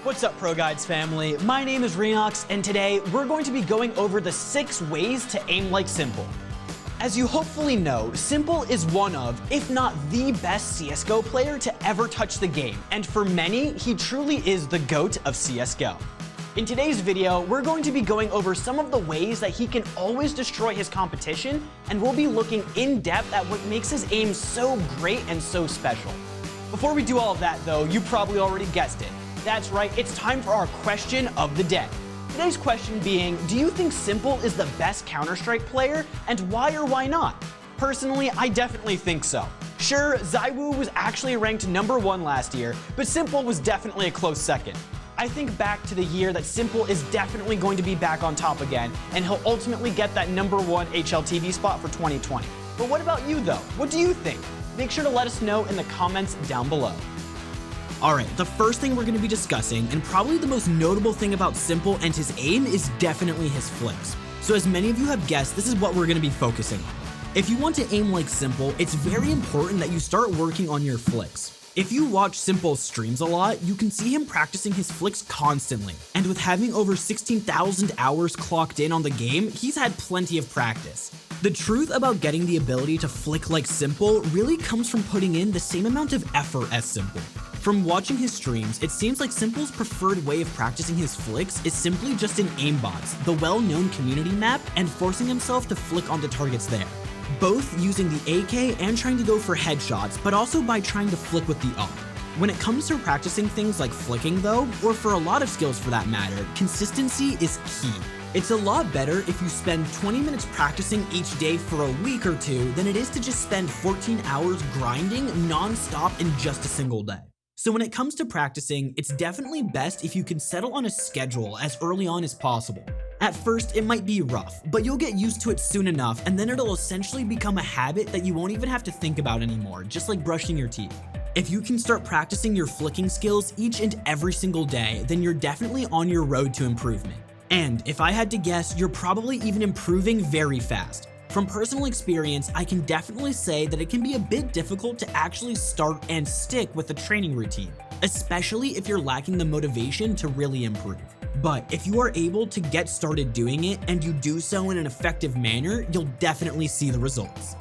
What's up, ProGuides family? My name is Renox, and today we're going to be going over the 6 ways to aim like Simple. As you hopefully know, Simple is one of, if not the best CSGO player to ever touch the game, and for many, he truly is the GOAT of CSGO. In today's video, we're going to be going over some of the ways that he can always destroy his competition, and we'll be looking in depth at what makes his aim so great and so special. Before we do all of that though, you probably already guessed it. That's right, it's time for our question of the day. Today's question being, do you think Simple is the best Counter-Strike player, and why or why not? Personally, I definitely think so. Sure, ZywOo was actually ranked #1 last year, but Simple was definitely a close second. I think back to the year that Simple is definitely going to be back on top again, and he'll ultimately get that #1 HLTV spot for 2020. But what about you though? What do you think? Make sure to let us know in the comments down below. Alright, the first thing we're going to be discussing, and probably the most notable thing about Simple and his aim, is definitely his flicks. So as many of you have guessed, this is what we're going to be focusing on. If you want to aim like Simple, it's very important that you start working on your flicks. If you watch Simple's streams a lot, you can see him practicing his flicks constantly, and with having over 16,000 hours clocked in on the game, he's had plenty of practice. The truth about getting the ability to flick like Simple really comes from putting in the same amount of effort as Simple. From watching his streams, it seems like Simple's preferred way of practicing his flicks is simply just in aimbots, the well-known community map, and forcing himself to flick onto targets there. Both using the AK and trying to go for headshots, but also by trying to flick with the up. When it comes to practicing things like flicking though, or for a lot of skills for that matter, consistency is key. It's a lot better if you spend 20 minutes practicing each day for a week or two than it is to just spend 14 hours grinding non-stop in just a single day. So when it comes to practicing, it's definitely best if you can settle on a schedule as early on as possible. At first, it might be rough, but you'll get used to it soon enough, and then it'll essentially become a habit that you won't even have to think about anymore, just like brushing your teeth. If you can start practicing your flicking skills each and every single day, then you're definitely on your road to improvement. And if I had to guess, you're probably even improving very fast. From personal experience, I can definitely say that it can be a bit difficult to actually start and stick with a training routine, especially if you're lacking the motivation to really improve. But if you are able to get started doing it and you do so in an effective manner, you'll definitely see the results.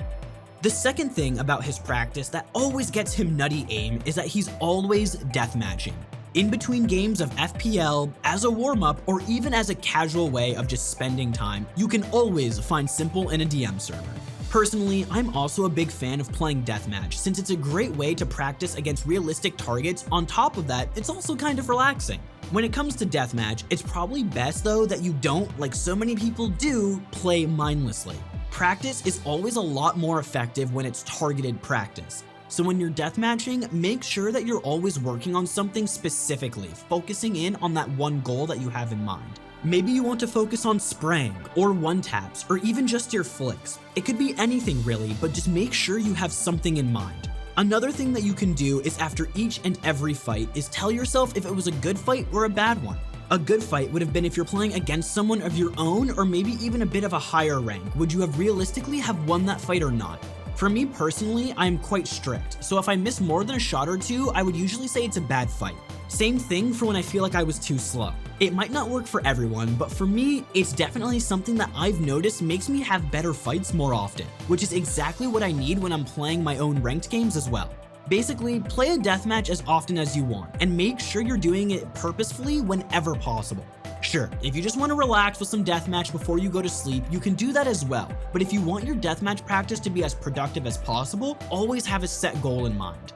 The second thing about his practice that always gets him nutty aim is that he's always deathmatching. In between games of FPL, as a warm-up, or even as a casual way of just spending time, you can always find Simple in a DM server. Personally, I'm also a big fan of playing Deathmatch since it's a great way to practice against realistic targets. On top of that, it's also kind of relaxing. When it comes to Deathmatch, it's probably best though that you don't, like so many people do, play mindlessly. Practice is always a lot more effective when it's targeted practice. So when you're deathmatching, make sure that you're always working on something specifically, focusing in on that one goal that you have in mind. Maybe you want to focus on spraying, or one-taps, or even just your flicks. It could be anything really, but just make sure you have something in mind. Another thing that you can do is after each and every fight is tell yourself if it was a good fight or a bad one. A good fight would have been if you're playing against someone of your own or maybe even a bit of a higher rank. Would you have realistically have won that fight or not? For me personally, I'm quite strict, so if I miss more than a shot or two, I would usually say it's a bad fight. Same thing for when I feel like I was too slow. It might not work for everyone, but for me, it's definitely something that I've noticed makes me have better fights more often, which is exactly what I need when I'm playing my own ranked games as well. Basically, play a deathmatch as often as you want, and make sure you're doing it purposefully whenever possible. Sure, if you just want to relax with some deathmatch before you go to sleep, you can do that as well, but if you want your deathmatch practice to be as productive as possible, always have a set goal in mind.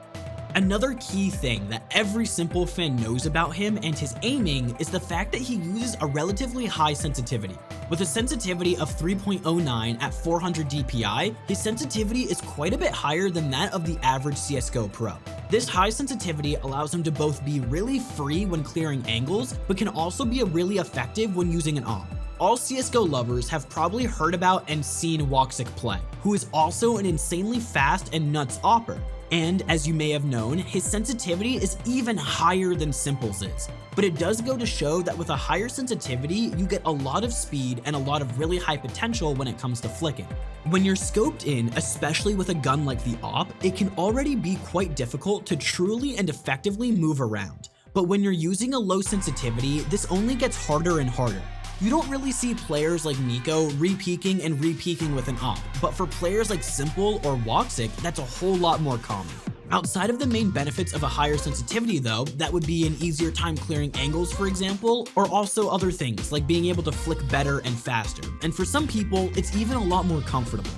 Another key thing that every Simple fan knows about him and his aiming is the fact that he uses a relatively high sensitivity. With a sensitivity of 3.09 at 400 DPI, his sensitivity is quite a bit higher than that of the average CSGO pro. This high sensitivity allows him to both be really free when clearing angles, but can also be really effective when using an AWP. All CSGO lovers have probably heard about and seen Woxic play, who is also an insanely fast and nuts AWPer. And as you may have known, his sensitivity is even higher than Simple's is. But it does go to show that with a higher sensitivity, you get a lot of speed and a lot of really high potential when it comes to flicking. When you're scoped in, especially with a gun like the AWP, it can already be quite difficult to truly and effectively move around. But when you're using a low sensitivity, this only gets harder and harder. You don't really see players like Nico re-peeking and re-peeking with an op, but for players like s1mple or Woxic, that's a whole lot more common. Outside of the main benefits of a higher sensitivity though, that would be an easier time clearing angles for example, or also other things like being able to flick better and faster, and for some people, it's even a lot more comfortable.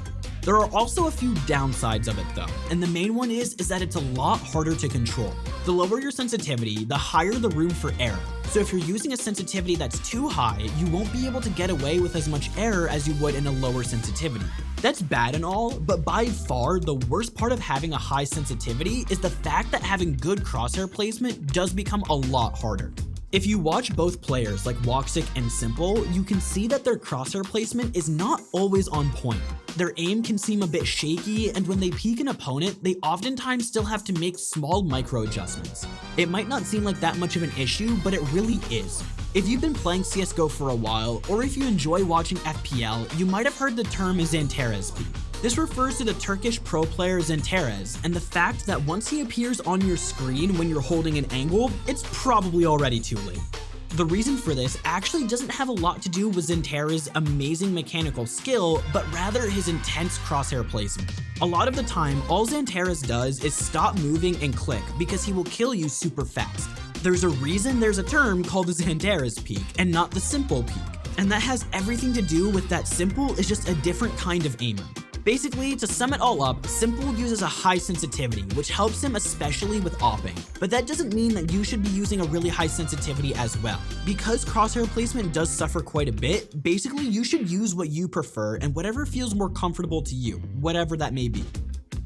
There are also a few downsides of it though, and the main one is that it's a lot harder to control. The lower your sensitivity, the higher the room for error. So if you're using a sensitivity that's too high, you won't be able to get away with as much error as you would in a lower sensitivity. That's bad and all, but by far the worst part of having a high sensitivity is the fact that having good crosshair placement does become a lot harder. If you watch both players like Woxic and s1mple, you can see that their crosshair placement is not always on point. Their aim can seem a bit shaky, and when they peek an opponent, they oftentimes still have to make small micro adjustments. It might not seem like that much of an issue, but it really is. If you've been playing CSGO for a while, or if you enjoy watching FPL, you might have heard the term Zantares peek. This refers to the Turkish pro player Zantares, and the fact that once he appears on your screen when you're holding an angle, it's probably already too late. The reason for this actually doesn't have a lot to do with Zantares' amazing mechanical skill, but rather his intense crosshair placement. A lot of the time, all Zantares does is stop moving and click because he will kill you super fast. There's a reason there's a term called the Zantares peek and not the s1mple peek, and that has everything to do with that s1mple is just a different kind of aimer. Basically, to sum it all up, s1mple uses a high sensitivity, which helps him especially with opping. But that doesn't mean that you should be using a really high sensitivity as well. Because crosshair placement does suffer quite a bit, basically you should use what you prefer and whatever feels more comfortable to you, whatever that may be.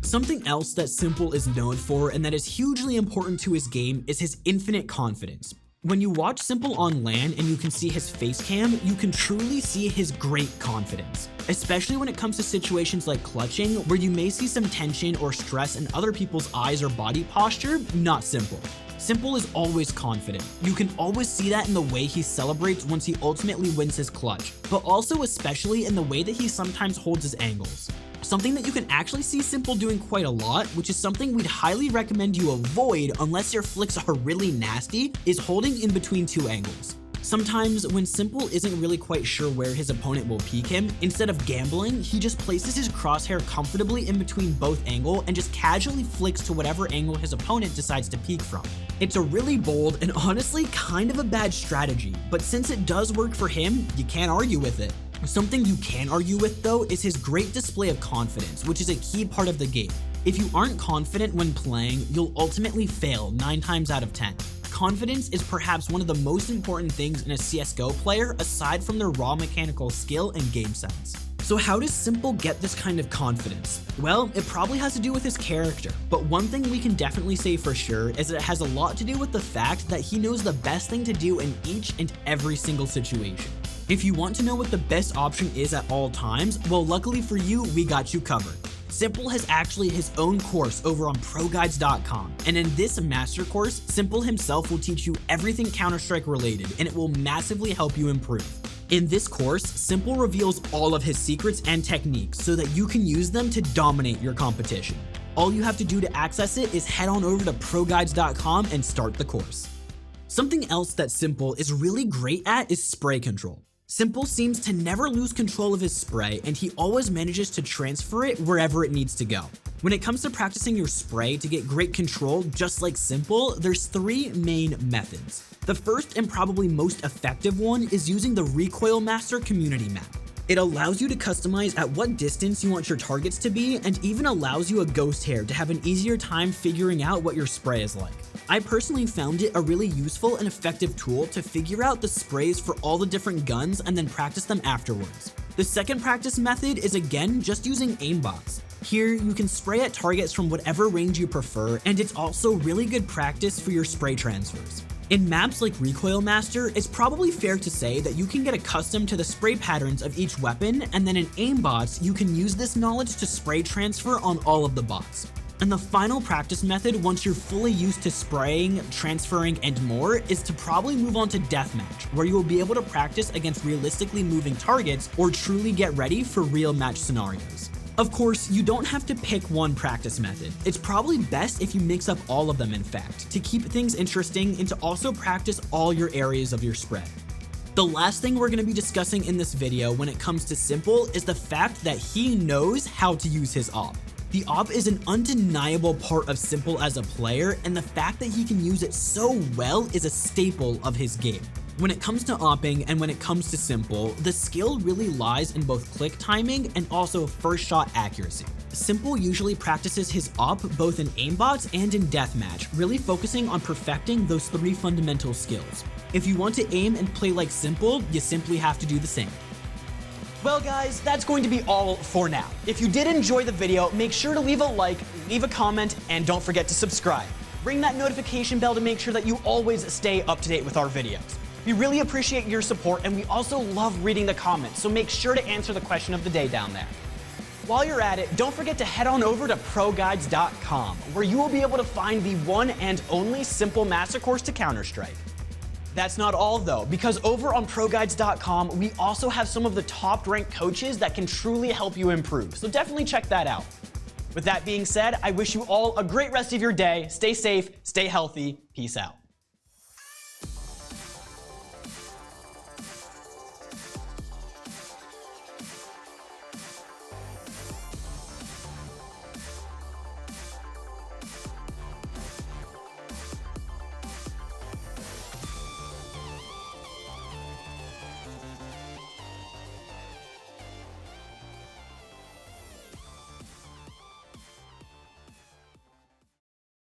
Something else that s1mple is known for and that is hugely important to his game is his infinite confidence. When you watch s1mple on LAN and you can see his face cam, you can truly see his great confidence. Especially when it comes to situations like clutching, where you may see some tension or stress in other people's eyes or body posture, not s1mple. s1mple is always confident. You can always see that in the way he celebrates once he ultimately wins his clutch, but also especially in the way that he sometimes holds his angles. Something that you can actually see s1mple doing quite a lot, which is something we'd highly recommend you avoid unless your flicks are really nasty, is holding in between two angles. Sometimes when s1mple isn't really quite sure where his opponent will peek him, instead of gambling, he just places his crosshair comfortably in between both angles and just casually flicks to whatever angle his opponent decides to peek from. It's a really bold and honestly kind of a bad strategy, but since it does work for him, you can't argue with it. Something you can argue with though is his great display of confidence, which is a key part of the game. If you aren't confident when playing, you'll ultimately fail 9 times out of 10. Confidence is perhaps one of the most important things in a CSGO player aside from their raw mechanical skill and game sense. So how does s1mple get this kind of confidence? Well, it probably has to do with his character, but one thing we can definitely say for sure is that it has a lot to do with the fact that he knows the best thing to do in each and every single situation. If you want to know what the best option is at all times, well, luckily for you, we got you covered. s1mple has actually his own course over on ProGuides.com, and in this master course, s1mple himself will teach you everything Counter-Strike related, and it will massively help you improve. In this course, s1mple reveals all of his secrets and techniques so that you can use them to dominate your competition. All you have to do to access it is head on over to ProGuides.com and start the course. Something else that s1mple is really great at is spray control. s1mple seems to never lose control of his spray, and he always manages to transfer it wherever it needs to go. When it comes to practicing your spray to get great control, just like s1mple, there's 3 main methods. The first and probably most effective one is using the Recoil Master community map. It allows you to customize at what distance you want your targets to be, and even allows you a ghost hair to have an easier time figuring out what your spray is like. I personally found it a really useful and effective tool to figure out the sprays for all the different guns and then practice them afterwards. The second practice method is again just using aimbots. Here, you can spray at targets from whatever range you prefer, and it's also really good practice for your spray transfers. In maps like Recoil Master, it's probably fair to say that you can get accustomed to the spray patterns of each weapon, and then in aimbots, you can use this knowledge to spray transfer on all of the bots. And the final practice method, once you're fully used to spraying, transferring, and more, is to probably move on to Deathmatch, where you will be able to practice against realistically moving targets or truly get ready for real match scenarios. Of course, you don't have to pick one practice method. It's probably best if you mix up all of them, in fact, to keep things interesting and to also practice all your areas of your spread. The last thing we're going to be discussing in this video when it comes to Simple is the fact that he knows how to use his AWP. The AWP is an undeniable part of Simple as a player, and the fact that he can use it so well is a staple of his game. When it comes to AWPing and when it comes to Simple, the skill really lies in both click timing and also first shot accuracy. Simple usually practices his AWP both in aimbots and in Deathmatch, really focusing on perfecting those 3 fundamental skills. If you want to aim and play like Simple, you simply have to do the same. Well guys, that's going to be all for now. If you did enjoy the video, make sure to leave a like, leave a comment, and don't forget to subscribe. Ring that notification bell to make sure that you always stay up to date with our videos. We really appreciate your support, and we also love reading the comments, so make sure to answer the question of the day down there. While you're at it, don't forget to head on over to ProGuides.com, where you will be able to find the one and only Simple Master Course to Counter-Strike. That's not all though, because over on ProGuides.com, we also have some of the top-ranked coaches that can truly help you improve, so definitely check that out. With that being said, I wish you all a great rest of your day. Stay safe, stay healthy, peace out.